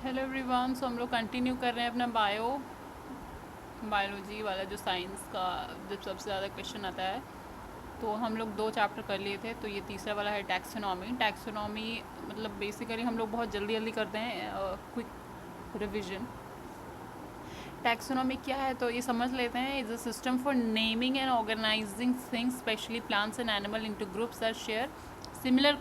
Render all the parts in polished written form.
Hello everyone. सो हम लोग continue कर रहे हैं अपना बायोलॉजी वाला जो साइंस का जब सबसे ज़्यादा क्वेश्चन आता है। तो हम लोग 2 चैप्टर कर लिए थे, तो ये तीसरा वाला है टैक्सोनॉमी। मतलब बेसिकली हम लोग बहुत जल्दी जल्दी करते हैं, क्विक रिविजन। टैक्सोनॉमी क्या है तो ये समझ लेते हैं। Is a system for naming and organising things, specially plants and animal into groups that share similar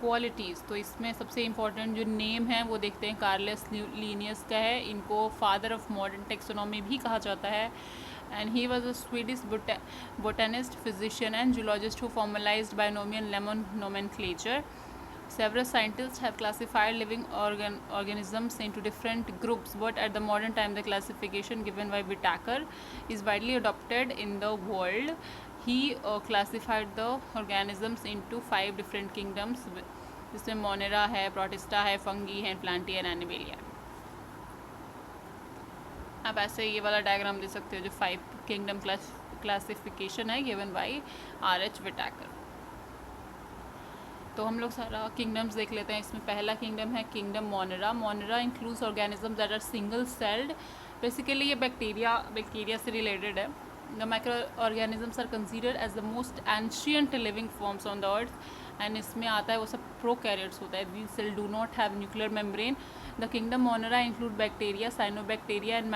qualities. तो इसमें सबसे इम्पॉर्टेंट जो नेम है वो देखते हैं, कार्लस लीनियस का है। इनको फादर ऑफ मॉडर्न टेक्सोनॉमी भी कहा जाता है। And he was a Swedish botanist, physician and zoologist who formalised binomial lemon nomenclature. Several scientists have classified living organisms into different groups, but at the modern time, the classification given by Whitaker is widely adopted in the world. He classified the organisms into 5 different kingdoms, जिसमें Monera है, protista है, fungi है, Plantae and animalia. आप ऐसे ये वाला diagram दे सकते हो जो 5 किंगडम क्लासिफिकेशन है गिवन बाई R.H. विटाकर। तो हम लोग सारा किंगडम्स देख लेते हैं। इसमें पहला किंगडम है kingdom Monera. Monera includes organism that are single celled. Basically ये बैक्टीरिया से रिलेटेड है। The micro organisms are considered as the most ancient living forms on the earth. And इसमें आता है वो सब प्रोकैरियोट्स होता है। These cell do not have nuclear membrane. The kingdom Monera include bacteria, cyanobacteria and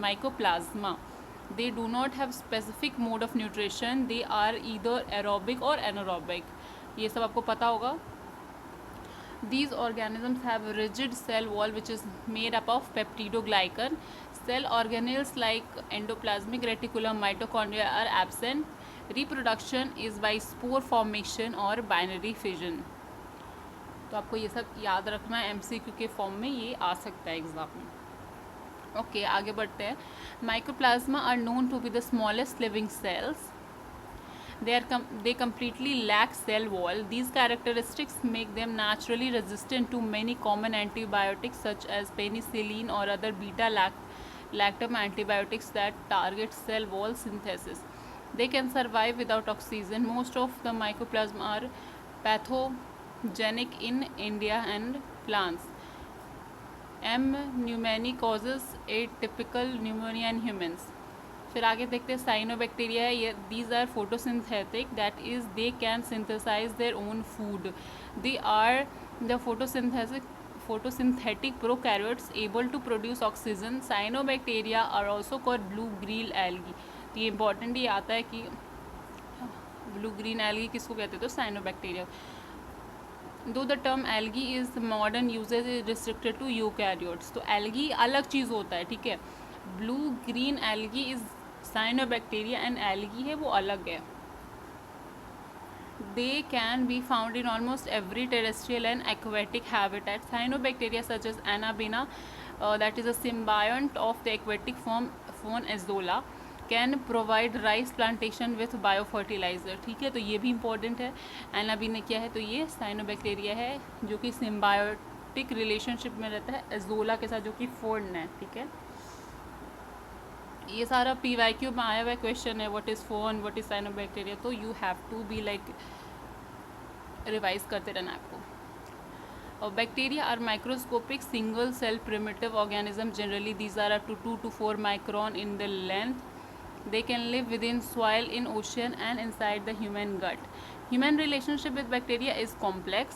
mycoplasma. They do not have specific mode of nutrition. They are either aerobic or anaerobic. ये सब आपको पता होगा। These organisms have a rigid cell wall which is made up of peptidoglycan. Cell organelles like endoplasmic reticulum, mitochondria are absent. Reproduction is by spore formation or binary fission. तो आपको ये सब याद रखना है, MCQ के फॉर्म में ये आ सकता है एग्जाम में। ओके, आगे बढ़ते हैं। Microplasma are known to be the smallest living cells. They completely lack cell wall. These characteristics make them naturally resistant to many common antibiotics such as penicillin or other beta-lactam antibiotics that target cell wall synthesis. They can survive without oxygen. Most of the mycoplasma are pathogenic in India and plants. M. pneumoniae causes atypical pneumonia in humans. फिर आगे देखते हैं cyanobacteria है। ये these are photosynthetic, that is they can synthesise their own food. They are the photosynthetic prokaryotes able to produce oxygen. Cyanobacteria are also called blue green algae. तो ये important ये आता है कि ब्लू ग्रीन एल्गी किसको कहते हैं, तो cyanobacteria. Though the term algae is modern usage is restricted to eukaryotes. तो एल्गी अलग चीज़ होता है, ठीक है. Blue green algae is cyanobacteria and algae है वो अलग है. They can be found in almost every terrestrial and aquatic habitat. Cyanobacteria such as Anabaena, that is a symbiont of the aquatic fawn Azolla, can provide rice plantation with biofertilizer. ठीक है, तो ये भी important है. Anabaena क्या है, तो ये साइनोबैक्टीरिया है जो कि सिम्बायोटिक रिलेशनशिप में रहता है एजोला के साथ, जो कि फोर्न है. ठीक है, ये सारा PYQ में आया हुआ क्वेश्चन है. What is phone, what is cyanobacteria. तो you have to be like revise करते रहना आपको. Bacteria are microscopic single cell primitive organism. Generally these are up to 2 to 4 micron in the length. They can live within soil, in ocean and inside the human gut. Human relationship with bacteria is complex.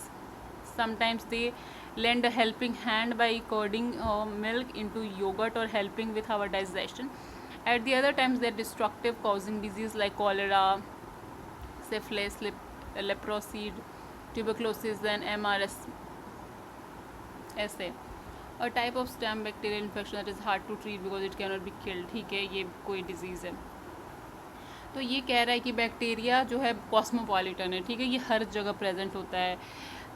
Sometimes they lend a helping hand by curding milk into yogurt or helping with our digestion. At the other times they are destructive, causing disease like cholera, syphilis, leprosy, tuberculosis and MRSA. A type of stem bacterial infection that is hard to treat because it cannot be killed. ठीक है, ये कोई disease है. तो ये कह रहा है कि बैक्टीरिया जो है कॉस्मोपॉलिटन है. ठीक है, ये हर जगह प्रेजेंट होता है.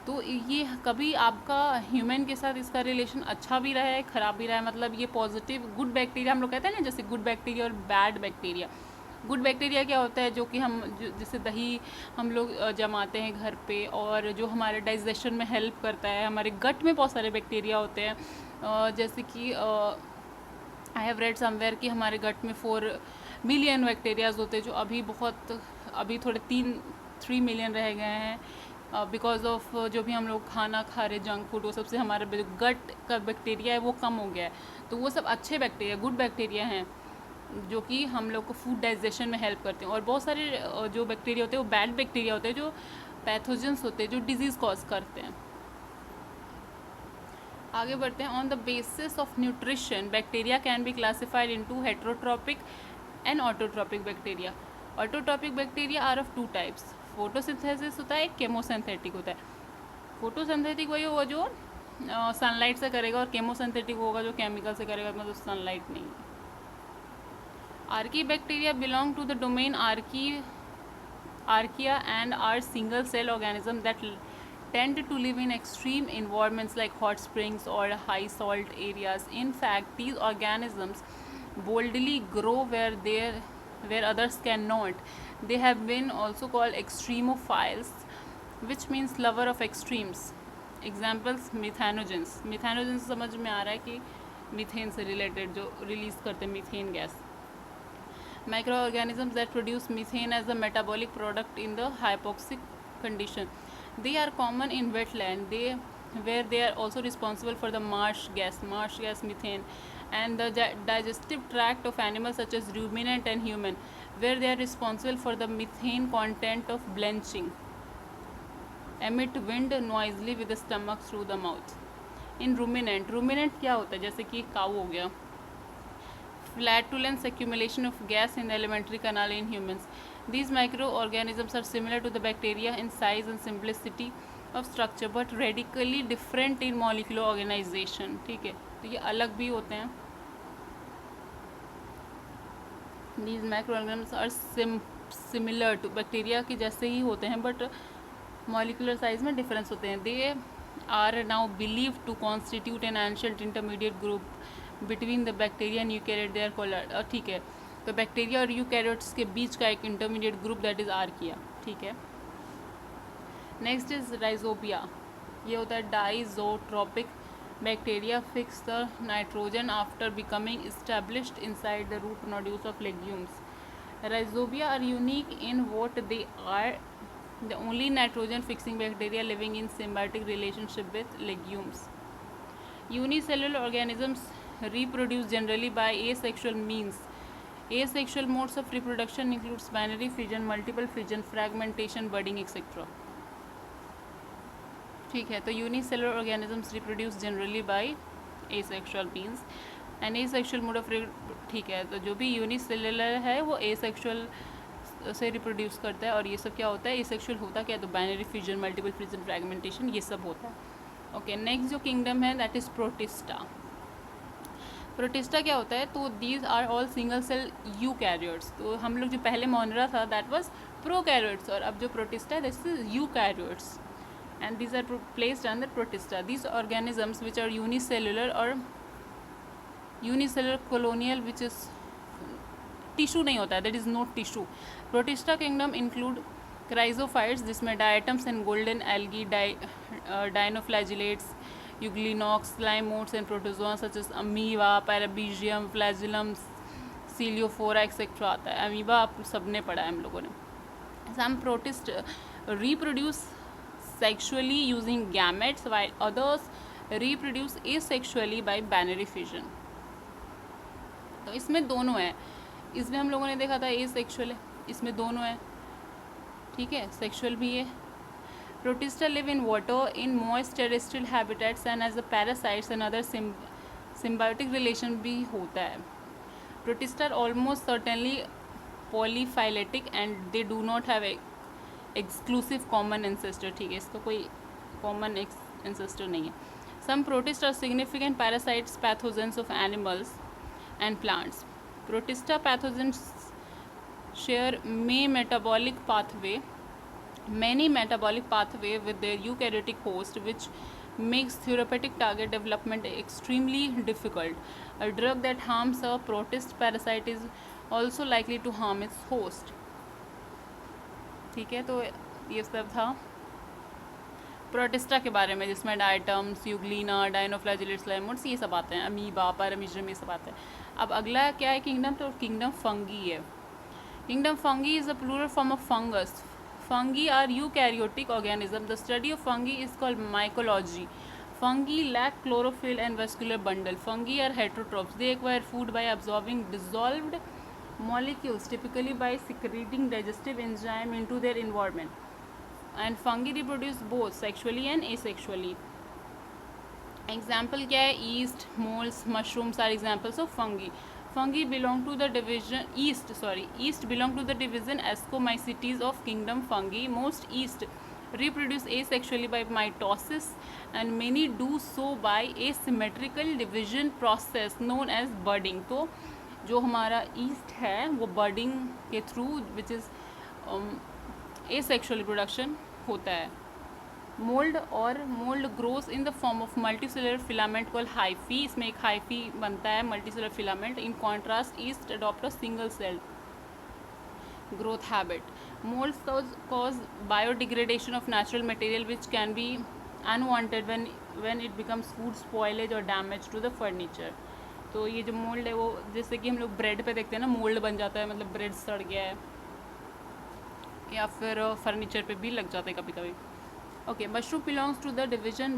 तो ये कभी आपका ह्यूमन के साथ इसका रिलेशन अच्छा भी रहा है, ख़राब भी रहा है. मतलब ये पॉजिटिव गुड बैक्टीरिया हम लोग कहते हैं ना, जैसे गुड बैक्टीरिया और बैड बैक्टीरिया. गुड बैक्टीरिया क्या होता है, जो कि हम जैसे दही हम लोग जमाते हैं घर पे, और जो हमारे डाइजेशन में हेल्प करता है. हमारे गट में बहुत सारे बैक्टीरिया होते हैं. जैसे कि आई हैव रेड समवेयर कि हमारे गट में 4 मिलियन बैक्टीरियाज होते हैं, जो अभी थोड़े 3 मिलियन रह गए हैं. बिकॉज ऑफ जो भी हम लोग खाना खा रहे जंक फूड, वो सबसे हमारा गट का बैक्टीरिया है वो कम हो गया है। तो वो सब अच्छे बैक्टीरिया, गुड बैक्टीरिया हैं जो कि हम लोग को फूड डाइजेशन में हेल्प करते हैं। और बहुत सारे जो बैक्टीरिया होते हैं वो बैड बैक्टीरिया होते हैं जो पैथोजेंस होते हैं जो डिजीज़ कॉज करते हैं। आगे बढ़ते हैं। On the basis of nutrition bacteria can be classified into heterotrophic and autotrophic bacteria. Autotrophic bacteria are of two types, photosynthesis होता है, केमोसिंथेटिक होता है। फोटोसिंथेटिक वही होगा जो सनलाइट से करेगा, और केमोसिंथेटिक होगा जो केमिकल से करेगा, मतलब सनलाइट नहीं। Archaebacteria belong to the domain Archaea and are single cell organisms that tend to live in extreme environments like hot springs or high salt areas. In fact, these organisms boldly grow where others cannot. They have been also called extremophiles, which means lover of extremes. Examples: methanogens. Methanogens समझ में आ रहा है कि methane से related जो release करते हैं methane gas. Microorganisms that produce methane as a metabolic product in the hypoxic condition. They are common in wetland, where they are also responsible for the marsh gas methane, and the digestive tract of animals such as ruminant and human, where they are responsible for the methane content of blanching. Emit wind noisily with the stomach through the mouth. In ruminant क्या होता है, जैसे कि काऊ हो गया। Flatulence accumulation of gas in the alimentary canal in humans. These microorganisms are similar to the bacteria in size and simplicity of structure, but radically different in molecular organization. ठीक है, तो ये अलग भी होते हैं। These microorganisms are similar to bacteria की जैसे ही होते हैं, but molecular size में difference होते हैं। They are now believed to constitute an ancient intermediate group between the bacteria and eukaryote, they are called. ठीक है, तो बैक्टीरिया और यूकैरियोट्स के बीच का एक intermediate group that is archaea. ठीक है, नेक्स्ट इज राइजोबिया। ये होता है diazotrophic bacteria, fix the nitrogen after becoming established inside the root nodules of legumes. Rhizobia are unique in what they are the only nitrogen fixing bacteria living in symbiotic relationship with legumes. Unicellular organisms reproduce generally by asexual means. Asexual modes of reproduction includes binary fission, multiple fission, fragmentation, budding, etc. ठीक है, तो unicellular organisms reproduce generally by asexual means and asexual mode of ठीक है, तो जो भी unicellular है वो asexual से रिप्रोड्यूस करता है। और ये सब क्या होता है, asexual होता क्या है, तो binary fusion, multiple fusion, fragmentation, ये सब होता है। ओके, नेक्स्ट जो किंगडम है दैट इज़ प्रोटिस्टा। प्रोटिस्टा क्या होता है, तो these are all single cell eukaryotes. तो हम लोग जो पहले मोनरा था दैट वाज प्रोकैरियोट्स, और अब जो प्रोटिस्टा है this is eukaryotes, and these are placed under protista. These organisms which are unicellular और unicellular colonial which is tissue नहीं होता है, that is not tissue. Protista kingdom include chrysophytes जिसमें diatoms and golden algae, dinoflagellates, euglenoids, slime moulds and protozoa such as amoeba, paramecium, flagellum, ciliophora etcetera आता है। Amoeba आप सबने पढ़ा है हम लोगों ने। सम protist reproduce sexually using gametes while others reproduce asexually by binary fission। तो इसमें दोनों है, इसमें हम लोगों ने देखा था asexual है, इसमें दोनों है। ठीक है, सेक्सुअल भी है। Protista live in water in moist terrestrial habitats and as a parasites and other symbiotic relation भी होता है। Protista almost certainly polyphyletic and they do not have exclusive common ancestor. ठीक है, इसका कोई कॉमन एंसेस्टर नहीं है। Some protist are significant parasites pathogens of animals and plants. Protista pathogens share many metabolic pathway with their eukaryotic host, which makes therapeutic target development extremely difficult. A drug that harms a protist parasite is also likely to harm its host. ठीक है, तो ये सब था protista के बारे में, जिसमें डायटम्स, यूग्लिना, डाइनोफ्लैजिलेट्स, लाइमोट्स ये सब आते हैं, अमीबा, पैरामीजियम ये सब आते हैं। अब अगला क्या है किंगडम, तो किंगडम फंगी है। Kingdom fungi is a plural form of fungus. Fungi are eukaryotic organisms. The study of fungi is called mycology. Fungi lack chlorophyll and vascular bundle. Fungi are heterotrophs. They acquire food by absorbing dissolved molecules, typically by secreting digestive enzyme into their environment. And fungi reproduce both sexually and asexually. Example क्या है? Yeast, molds, mushrooms are examples of fungi. Fungi belong to the division yeast belong to the division Ascomycetes of kingdom fungi. Most yeast reproduce asexually by mitosis and many do so by asymmetrical division process known as budding. तो जो हमारा yeast है वो budding के through which is asexual reproduction होता है. Mould grows in the form of multicellular filament call hyphae. इसमें एक हाइफी बनता है multicellular filament. In contrast yeast adopt a single cell growth habit. Moulds cause biodegradation of natural material which can be unwanted when it becomes food spoilage और damage to the furniture. तो ये जो mould है वो जैसे कि हम लोग ब्रेड पे देखते हैं ना, मोल्ड बन जाता है, मतलब ब्रेड सड़ गया है, या फिर फर्नीचर पे भी लग जाता है कभी कभी. Okay, mushroom belongs to the division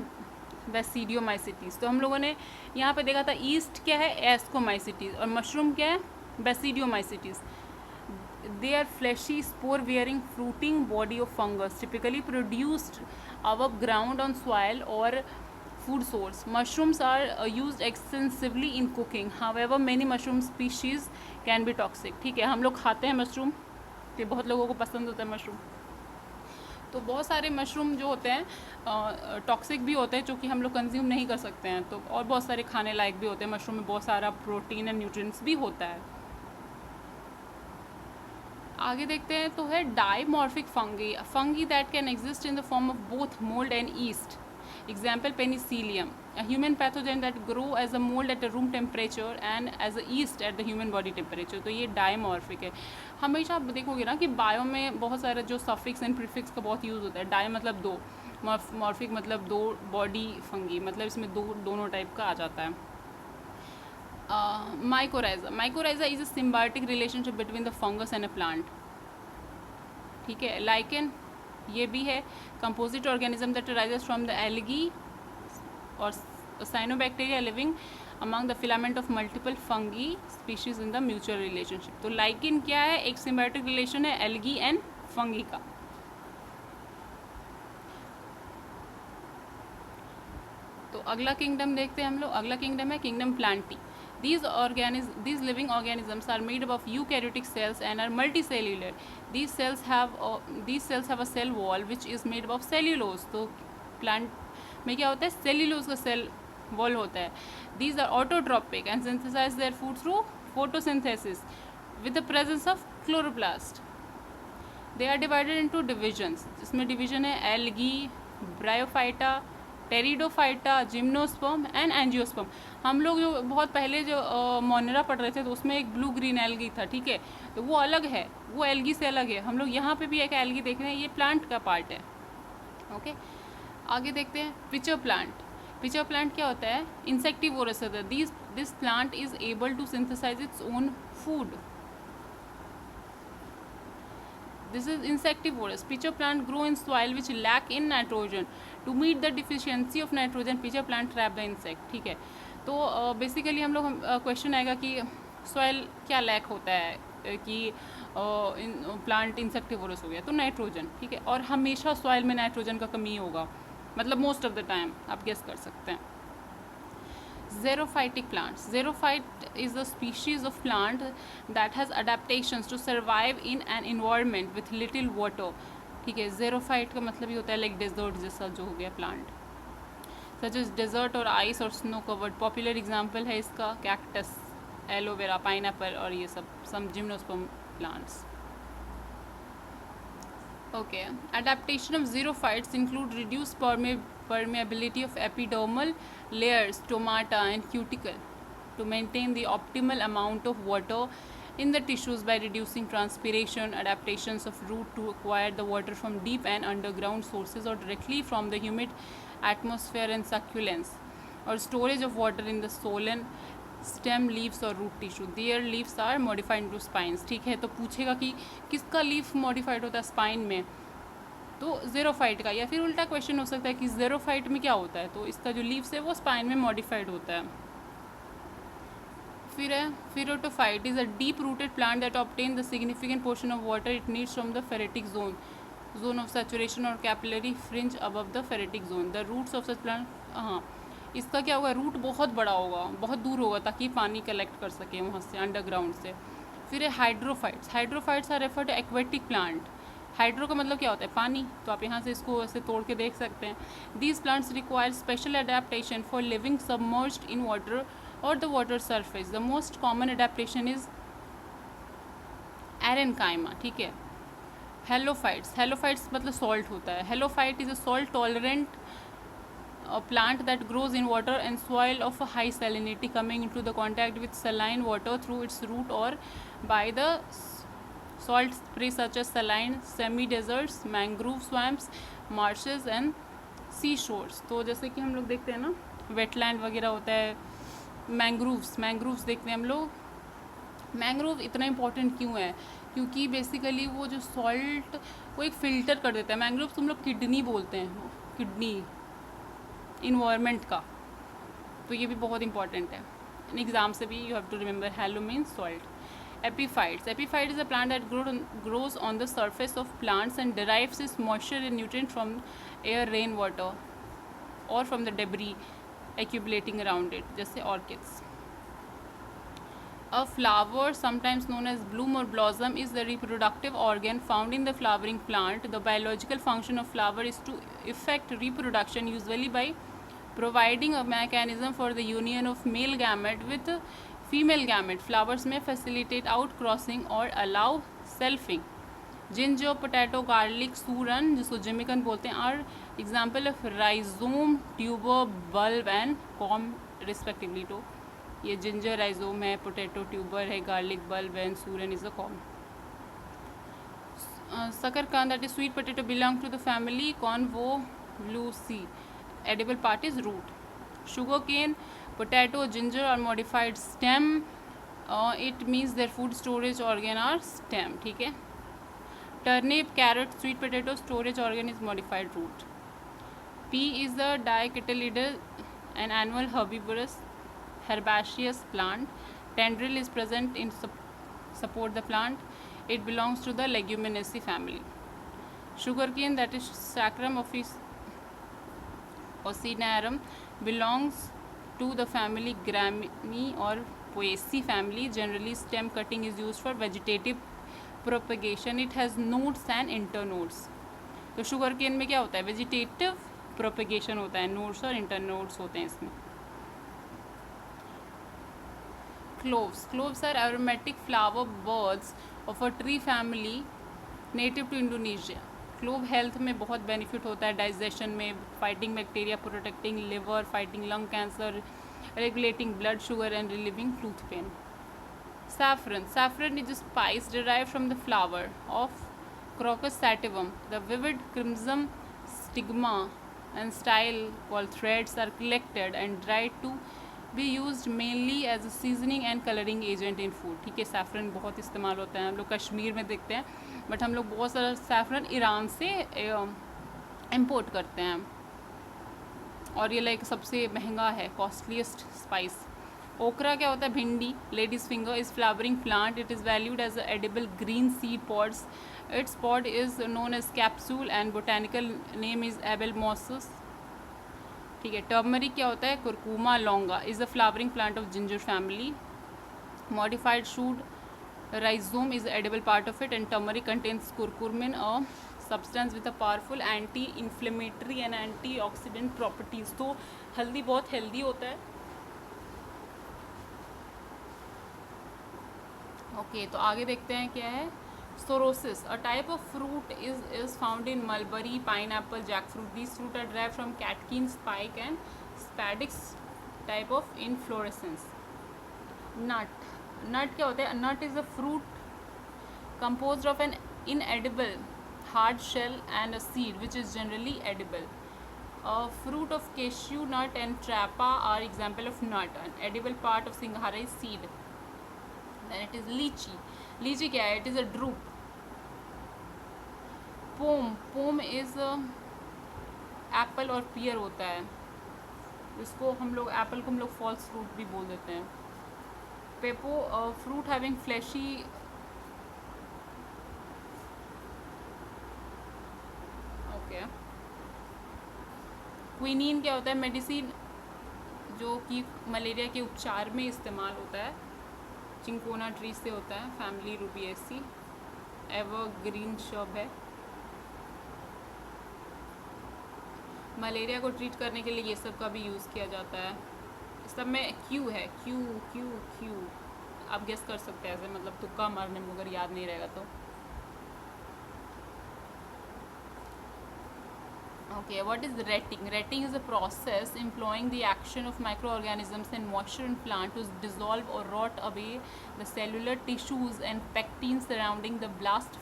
basidiomycetes. तो हम लोगों ने यहाँ पे देखा था ईस्ट क्या है, एस्कोमाइसिटीज़, और मशरूम क्या है, basidiomycetes. They are fleshy spore bearing fruiting body of fungus typically produced above ground on soil or food source. Mushrooms are used extensively in cooking. However, many mushroom species can be toxic. ठीक है, हम लोग खाते हैं mushroom, ये बहुत लोगों को पसंद होता है मशरूम. तो बहुत सारे मशरूम जो होते हैं टॉक्सिक भी होते हैं, जो कि हम लोग कंज्यूम नहीं कर सकते हैं. तो और बहुत सारे खाने लायक भी होते हैं. मशरूम में बहुत सारा प्रोटीन एंड न्यूट्रिएंट्स भी होता है. आगे देखते हैं तो है dimorphic fungi. Fungi that can exist in the form of both mould and east. Example, penicillium, a human pathogen that grow as a mold at a room temperature and as a yeast at the human body temperature. तो ये dimorphic है. हमेशा आप देखोगे ना कि bio में बहुत सारा जो सफिक्स एंड प्रीफिक्स का बहुत यूज़ होता है. डाई मतलब दो, मॉर्फिक मतलब दो, बॉडी फंगी मतलब इसमें दोनों टाइप का आ जाता है. Mycorrhiza is a symbiotic relationship between the fungus and a plant. ठीक है. लाइकेन ये भी है, composite organism that arises from the algae और cyanobacteria living among the filament of multiple fungi species in the mutual relationship. तो lichen क्या है, एक सिम्बायोटिक रिलेशन है एल्गी एंड फंगी का. तो अगला किंगडम देखते हैं हम लोग. अगला किंगडम है kingdom Plantae. These living organisms are made up of eukaryotic cells and are multicellular. These cells have a cell wall which is made up of cellulose. तो plant में क्या होता है, cellulose का cell wall होता है. These are autotrophic and synthesize their food through photosynthesis with the presence of chloroplast. They are divided into divisions. इसमें division है algae, bryophyta, pteridophyta, gymnosperm and angiosperm. हम लोग जो बहुत पहले जो मोनेरा पढ़ रहे थे तो उसमें एक ब्लू ग्रीन एल्गी था. ठीक है, तो वो अलग है, वो एल्गी से अलग है. हम लोग यहाँ पे भी एक एल्गी देख रहे हैं, ये प्लांट का पार्ट है. ओके, आगे देखते हैं पिचर प्लांट. पिचर प्लांट क्या होता है, इंसेक्टिवोरस होता है. This plant is able to synthesise its own food. This is insectivorous. Pitcher plant grow in soil which lack in nitrogen. To meet the deficiency of nitrogen, pitcher plant trap the insect. ठीक है, तो basically हम लोग question आएगा कि soil क्या lack होता है कि प्लांट इंसेक्टिवोरस हो गया. तो नाइट्रोजन. ठीक है, और हमेशा सॉइल में नाइट्रोजन का कमी होगा, मतलब मोस्ट ऑफ द टाइम आप गेस कर सकते हैं. Xerophytic plants. Xerophyte is a species of plant that has adaptations to survive in an environment with little water. ठीक है, xerophyte का मतलब ये होता है लाइक डेजर्ट जैसा जो हो गया प्लांट, सच एज डेजर्ट और आइस और स्नो कवर्ड. पॉपुलर एग्जाम्पल है इसका कैक्टस, एलोवेरा, पाइनएप्पल और ये सब some gymnosperm plants. Okay, adaptation of xerophytes include reduced permeability of epidermal layers, stomata and cuticle to maintain the optimal amount of water in the tissues by reducing transpiration. Adaptations of root to acquire the water from deep and underground sources or directly from the humid atmosphere and succulents, or storage of water in the swollen stem leaves और root tissue. Their leaves are modified to spines. ठीक है, तो पूछेगा कि किसका leaf modified होता है spine में, तो ज़ेरोफाइट का, या फिर उल्टा क्वेश्चन हो सकता है कि ज़ेरोफाइट में क्या होता है, तो इसका जो लीव्स है वो स्पाइन में मॉडिफाइड होता है। फिर है phreatophyte is a deep rooted plant that obtain the significant portion of water it needs from the phreatic zone of saturation और capillary fringe above the phreatic zone. The roots of such plant, हाँ इसका क्या होगा, root बहुत बड़ा होगा, बहुत दूर होगा, ताकि पानी कलेक्ट कर सके वहाँ से अंडरग्राउंड से। फिर है hydrophytes. Hydrophytes are refer to aquatic plant. Hydro का मतलब क्या होता है, पानी, तो आप यहाँ से इसको ऐसे तोड़ के देख सकते हैं। These plants require special adaptation for living submerged in water और the water surface. The most common adaptation is aerenchyma, ठीक है। हेलोफाइट्स, हेलोफाइट्स मतलब सॉल्ट होता है। Halophyte is a salt tolerant plant that grows in water and soil of a high salinity, coming into the contact with saline water through its root or by the salt spray such as saline semi-deserts, mangrove swamps, marshes and seashores। तो जैसे कि हम लोग देखते हैं ना wetland वगैरह होता है, मैंग्रोव्स देखते हैं हम लोग। मैंग्रोव इतना इम्पोर्टेंट क्यों है, क्योंकि बेसिकली वो जो सॉल्ट वो एक फ़िल्टर कर देता है। मैंग्रोव्स तुम लोग किडनी बोलते हैं, किडनी इन्वायरमेंट का, तो ये भी बहुत इंपॉर्टेंट है। एग्जाम से भी you have to remember halo means salt. Epiphytes, epiphyte is a plant that grows on the surface of plants and derives its moisture and nutrient from air, rain water or from the debris accumulating around it, जैसे orchids। A flower, sometimes known as bloom or blossom, is the reproductive organ found in the flowering plant. The biological function of flower is to effect reproduction, usually by providing a mechanism for the union of male gamete with female gamete. Flowers may facilitate outcrossing or allow selfing. Ginger, potato, garlic, suran, जिसको जिमिकन बोलते हैं, are example of rhizome, tuber, bulb and corm respectively. तो ये ginger rhizome है, potato tuber है, garlic bulb and सूरन is a corn. शकरकंद, that is sweet potato, belong to the family convolvulaceae. Edible part is root. Sugar cane, potato, ginger are modified stem, it means their food storage organ are stem, ठीक है। Turnip, carrot, sweet potato, storage organ is modified root. Pea is the dicotyledonous an annual herbivorous herbaceous plant. Tendril is present in support the plant. It belongs to the leguminaceae family. Sugarcane, that is Saccharum officinarum, belongs to the family Gramineae or Poaceae family. Generally, stem cutting is used for vegetative propagation. It has nodes and internodes. तो sugarcane में क्या होता है, vegetative propagation होता है, nodes और internodes होते हैं इसमें। Cloves, cloves are aromatic flower buds of a tree family native to Indonesia. Clove health में बहुत बेनिफिट होता है, डाइजेशन में, fighting bacteria, protecting liver, fighting lung cancer, regulating blood sugar and relieving tooth pain. Saffron, saffron is a spice derived from the flower of Crocus sativum. The vivid crimson stigma and style called threads are collected and dried to be used mainly as a seasoning and coloring agent in food, ठीक है। Saffron बहुत इस्तेमाल होता है, हम लोग कश्मीर में देखते हैं, बट हम लोग बहुत सारा सैफरन ईरान से इम्पोर्ट करते हैं, और ये लाइक सबसे महंगा है, कॉस्टलीस्ट स्पाइस। ओकरा क्या होता है, भिंडी, ladies finger, is flowering plant. It is valued as edible green seed pods. Its pod is known as capsule and botanical name is abelmoschus, ठीक है। टर्मरिक क्या होता है, curcuma longa, is the flowering plant of ginger family. Modified shoot rhizome is the edible part of it, and turmeric contains curcumin, a substance with a powerful anti-inflammatory and antioxidant properties। तो हल्दी बहुत healthy होता है। Okay तो आगे देखते हैं क्या है। Staurosis, a type of fruit is found in mulberry, pineapple, jackfruit. These fruit are derived from catkin, spike and spadix type of inflorescence. Nut, nut क्या होता है, nut is a fruit composed of an inedible hard shell and a seed which is generally edible. A fruit of cashew nut and trapa are example of nut. An edible part of singhara is seed. Then it is lychee. Lychee क्या है, it is a drupe. Pome, pome is apple और pear होता है, इसको हम लोग, Apple को हम लोग फॉल्स फ्रूट भी बोल देते हैं। Pepo, fruit having fleshy, okay. Quinine क्या होता है? मेडिसिन जो कि मलेरिया के उपचार में इस्तेमाल होता है, चिंकोना ट्री से होता है, फैमिली रूबिएसी, एवरग्रीन शब है। मलेरिया को ट्रीट करने के लिए ये सब का भी यूज़ किया जाता है। इस सब में क्यू है, क्यू क्यू क्यू, आप गेस कर सकते हैं ऐसे, मतलब तुक्का मारने में, अगर याद नहीं रहेगा तो। Okay, what is retting? Retting is a process employing the action of microorganisms and moisture in plant to dissolve or rot away the cellular tissues and pectine surrounding the blast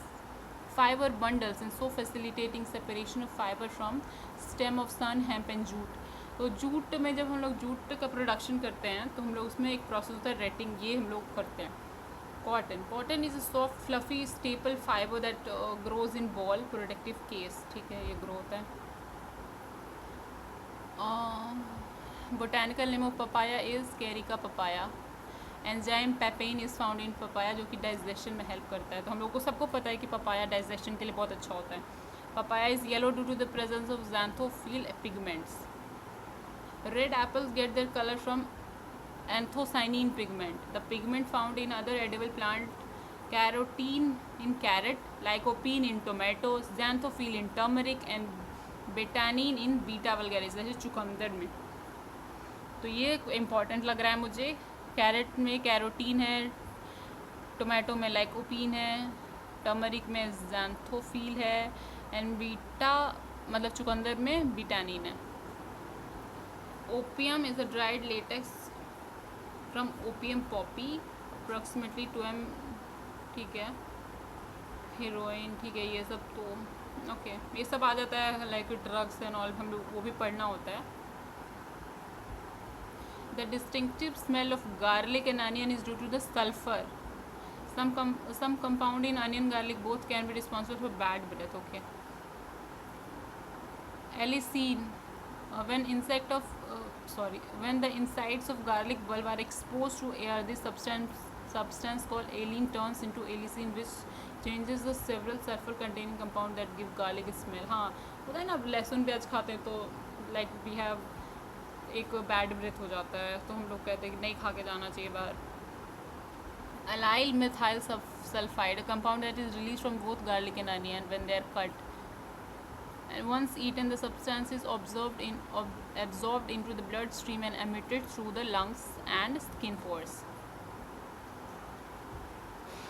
fiber bundles, and so facilitating separation of fiber from stem of sun, hemp and jute. तो jute में जब हम लोग jute का production करते हैं तो हम लोग उसमें एक प्रोसेस होता है रेटिंग, ये हम लोग करते हैं। Cotton, cotton is a soft fluffy staple fibre that grows in ball productive case, ठीक है, ये ग्रो होता है। Botanical name of papaya is Carica papaya. Enzyme पेपेन is found in papaya, जो कि डाइजेशन में हेल्प करता है। तो हम लोग को सबको पता है कि पपाया डाइजेशन के लिए बहुत अच्छा होता है। Papaya is yellow due to the presence of xanthophyll pigments. Red apples get their colour from anthocyanin pigment. The pigment found in other edible plant, carotene in carrot, lycopene in tomato, xanthophyll in turmeric and betanin in beta vulgaris, जैसे चुकंदर में। तो ये important लग रहा है मुझे। Carat में कैरोटीन है, टोमेटो में लाइकोपीन है, टर्मरिक में xanthophyll है एंड बीटा मतलब चुकंदर में बेटानिन है। Opium is a dried latex from opium Poppy, approximately 2 m, ठीक है। हीरोइन, ठीक है, ये सब तो ओके, ये सब आ जाता है, लाइक ड्रग्स एंड ऑल, हम लोग वो भी पढ़ना होता है। The distinctive smell of garlic and onion is due to the sulphur. some compound in onion garlic both can be responsible for bad breath, okay. Allicin, when the insides of garlic bulb are exposed to air, this substance called allicin turns into allicin, which changes the several sulfur containing compound that give garlic smell. हाँ, होता है ना, लहसुन प्याज खाते हैं तो like we have एक बैड ब्रेथ हो जाता है, तो हम लोग कहते हैं कि नहीं खा के जाना चाहिए बाहर। Allyl methyl sulfide, a compound that is released from both garlic and onion when they are cut. And once eaten, the substance is absorbed into the bloodstream and emitted through the lungs and skin pores.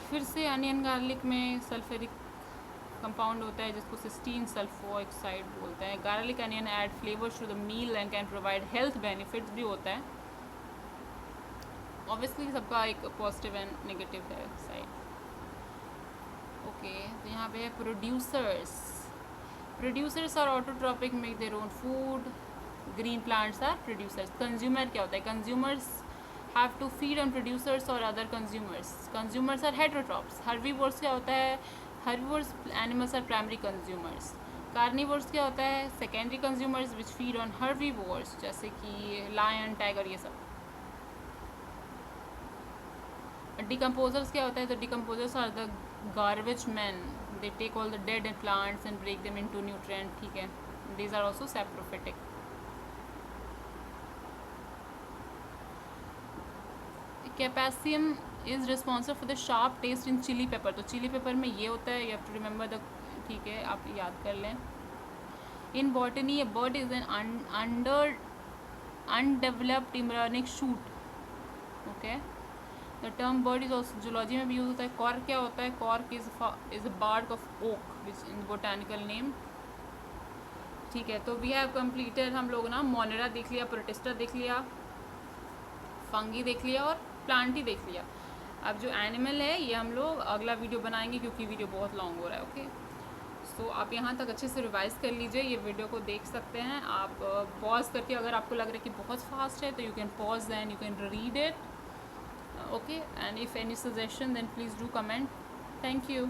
फिर से onion garlic में sulphuric compound होता है जिसको cysteine sulphoxide बोलते हैं। Garlic onion add flavours to the meal and can provide health benefits भी होता है। ऑब्वियसली सबका एक पॉजिटिव एंड नेगेटिव है साइड। ओके, तो यहाँ पे है producers are autotrophic, make their own food. Green plants are producers. Consumer क्या होता है? Consumers have to feed on producers और other consumers. Consumers are heterotrophs. Herbivores क्या होता है? Herbivores animals are primary consumers. Carnivores क्या होता है? Secondary consumers which feed on herbivores, जैसे कि लायन, टाइगर, ये सब। डिकम्पोजर्स क्या होता है? तो decomposers are the garbage man, they take all the dead plants and break them into nutrient, ठीक है। These are also saprophytic. Capsaicin is responsible for the sharp taste in chilli pepper. तो chilli pepper में ये होता है, you have to remember the, ठीक है, आप याद कर लें। In botany, a bird is an undeveloped embryonic shoot, okay. The term bird is also zoology में भी यूज होता है। कॉर्क क्या होता है? Cork is a bark of oak which in botanical name, ठीक है। तो वी हैव कंप्लीटेड, हम लोग ना मोनेरा देख लिया, प्रोटिस्टा देख लिया, फंगी देख लिया और प्लांट ही देख लिया। अब जो एनिमल है ये हम लोग अगला वीडियो बनाएंगे क्योंकि वीडियो बहुत लॉन्ग हो रहा है, ओके। सो आप यहाँ तक अच्छे से रिवाइज़ कर लीजिए, ये वीडियो को देख सकते हैं आप पॉज करके। अगर आपको लग रहा है कि बहुत फास्ट है तो you can pause than you can read it, okay, and if any suggestion then please do comment. Thank you.